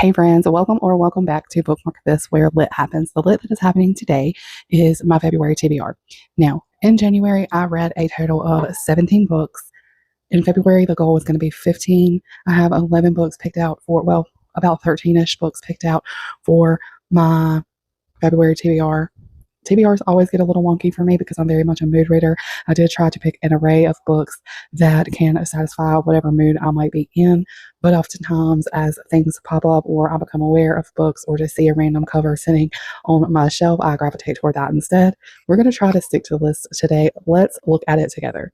Hey friends, welcome back to Bookmark This, where lit happens. The lit that is happening today is my February TBR. Now, in January, I read a total of 17 books. In February, the goal was going to be 15. I have 11 books picked out about 13-ish books picked out for my February TBR. TBRs always get a little wonky for me because I'm very much a mood reader. I did try to pick an array of books that can satisfy whatever mood I might be in, but oftentimes as things pop up or I become aware of books or just see a random cover sitting on my shelf, I gravitate toward that instead. We're going to try to stick to the list today. Let's look at it together.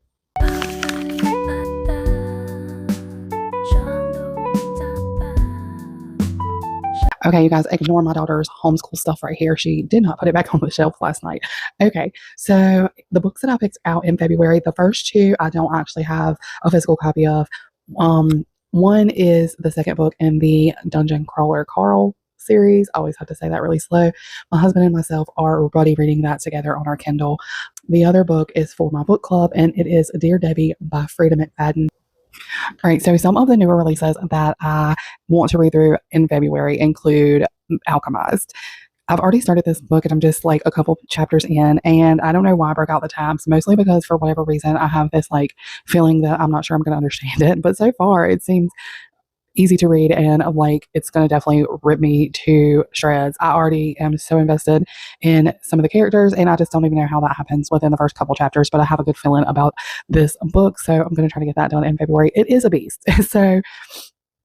Okay, you guys, ignore my daughter's homeschool stuff right here. She did not put it back on the shelf last night. Okay, so the books that I picked out in February, the first two I don't actually have a physical copy of. One is the second book in the Dungeon Crawler Carl series. I always have to say that really slow. My husband and myself are buddy reading that together on our Kindle. The other book is for my book club, and it is Dear Debbie by Frida McFadden. All right, so some of the newer releases that I want to read through in February include Alchemized. I've already started this book and I'm just like a couple chapters in, and I don't know why I broke out the tabs, mostly because for whatever reason I have this like feeling that I'm not sure I'm going to understand it, but so far it seems easy to read and like it's going to definitely rip me to shreds. I already am so invested in some of the characters and I just don't even know how that happens within the first couple chapters, but I have a good feeling about this book, so I'm going to try to get that done in February. It is a beast. So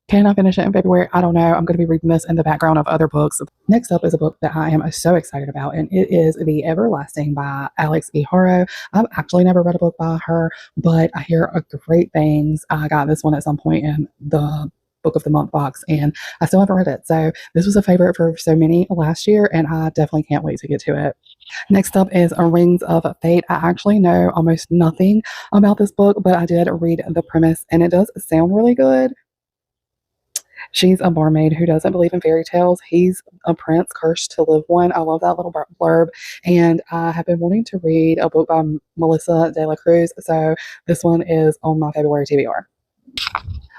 can I finish it in February? I don't know. I'm going to be reading this in the background of other books. Next up is a book that I am so excited about, and it is The Everlasting by Alex E. Haro. I've actually never read a book by her, but I hear great things. I got this one at some point in the book of the month box and I still haven't read it. So this was a favorite for so many last year and I definitely can't wait to get to it. Next up is Rings of Fate. I actually know almost nothing about this book, but I did read the premise and it does sound really good. She's a barmaid who doesn't believe in fairy tales. He's a prince cursed to live one. I love that little blurb. And I have been wanting to read a book by Melissa De La Cruz. So this one is on my February TBR.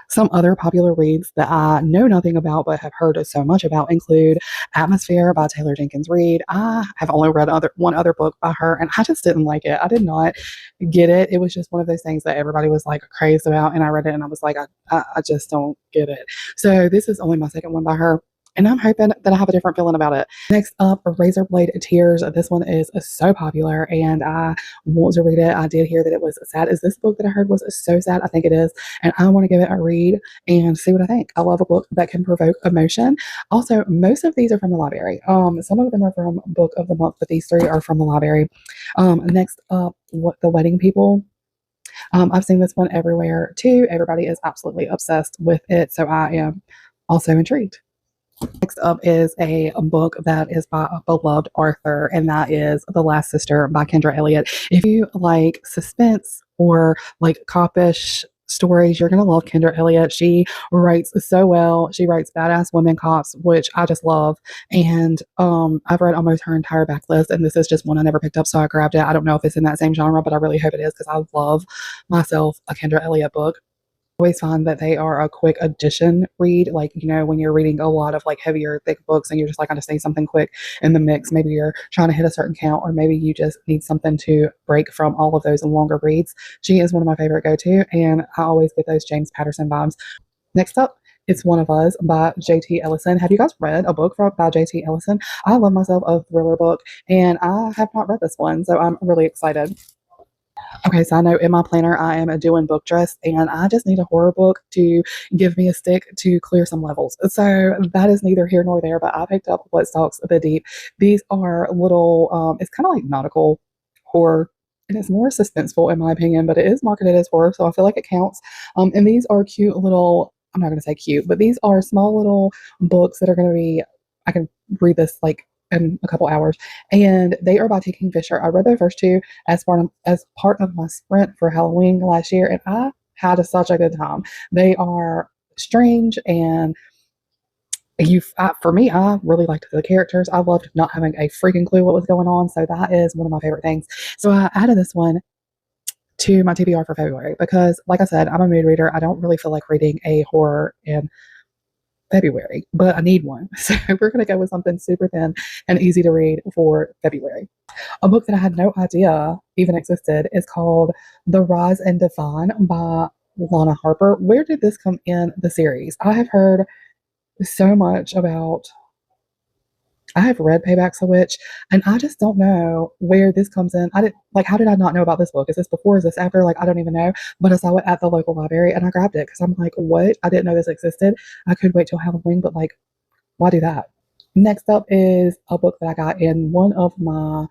Some other popular reads that I know nothing about but have heard so much about include Atmosphere by Taylor Jenkins Reid. I have only read one other book by her and I just didn't like it. I did not get it. It was just one of those things that everybody was like crazed about and I read it and I was like, I just don't get it. So this is only my second one by her. And I'm hoping that I have a different feeling about it. Next up, Razorblade Tears. This one is so popular and I want to read it. I did hear that it was sad. Is this book that I heard was so sad? I think it is. And I want to give it a read and see what I think. I love a book that can provoke emotion. Also, most of these are from the library. Some of them are from Book of the Month, but these three are from the library. Next up, The Wedding People. I've seen this one everywhere too. Everybody is absolutely obsessed with it. So I am also intrigued. Next up is a book that is by a beloved author, and that is The Last Sister by Kendra Elliott. If you like suspense or like copish stories, you're going to love Kendra Elliott. She writes so well. She writes badass women cops, which I just love. And I've read almost her entire backlist, and this is just one I never picked up, so I grabbed it. I don't know if it's in that same genre, but I really hope it is because I love myself a Kendra Elliott book. Always find that they are a quick addition read. Like, you know, when you're reading a lot of like heavier, thick books and you're just like, I just need something quick in the mix. Maybe you're trying to hit a certain count, or maybe you just need something to break from all of those longer reads. She is one of my favorite go-to, and I always get those James Patterson vibes. Next up, it's One of Us by J.T. Ellison. Have you guys read a book by J.T. Ellison? I love myself a thriller book, and I have not read this one, so I'm really excited. Okay, so I know in my planner I am doing book dress and I just need a horror book to give me a stick to clear some levels. So that is neither here nor there, but I picked up What Stalks the Deep. These are little, it's kind of like nautical horror. And it's more suspenseful in my opinion, but it is marketed as horror, so I feel like it counts. And these are cute little, I'm not going to say cute, but these are small little books that are going to be, I can read this like in a couple hours, and they are by T. Kingfisher. I read the first two as part of my sprint for Halloween last year, and I had such a good time. They are strange, and for me, I really liked the characters. I loved not having a freaking clue what was going on, so that is one of my favorite things. So I added this one to my TBR for February because, like I said, I'm a mood reader. I don't really feel like reading a horror and February, but I need one. So we're going to go with something super thin and easy to read for February. A book that I had no idea even existed is called The Rise and Define by Lana Harper. Where did this come in the series? I have heard so much about, I have read Paybacks a Witch, and I just don't know where this comes in. I didn't like, how did I not know about this book? Is this before? Is this after? Like, I don't even know. But I saw it at the local library and I grabbed it because I'm like, what? I didn't know this existed. I could wait till Halloween, but like, why do that? Next up is a book that I got in one of my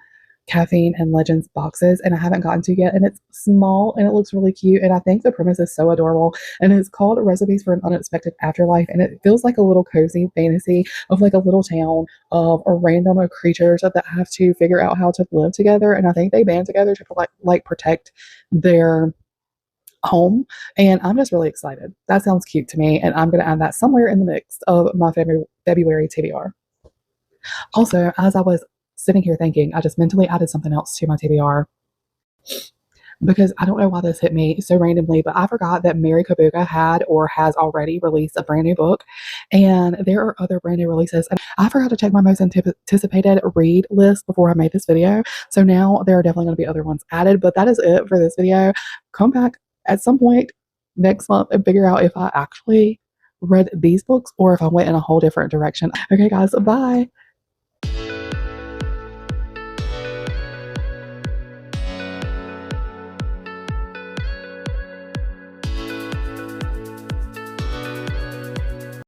Caffeine and Legends boxes, and I haven't gotten to yet. And it's small and it looks really cute. And I think the premise is so adorable. And it's called Recipes for an Unexpected Afterlife. And it feels like a little cozy fantasy of like a little town of a random creatures that have to figure out how to live together. And I think they band together to like protect their home. And I'm just really excited. That sounds cute to me. And I'm going to add that somewhere in the mix of my February TBR. Also, as I was sitting here thinking, I just mentally added something else to my TBR because I don't know why this hit me so randomly, but I forgot that Mary Kabuga had or has already released a brand new book, and there are other brand new releases. And I forgot to check my most anticipated read list before I made this video, so now there are definitely going to be other ones added. But that is it for this video. Come back at some point next month and figure out if I actually read these books or if I went in a whole different direction. Okay, guys, bye.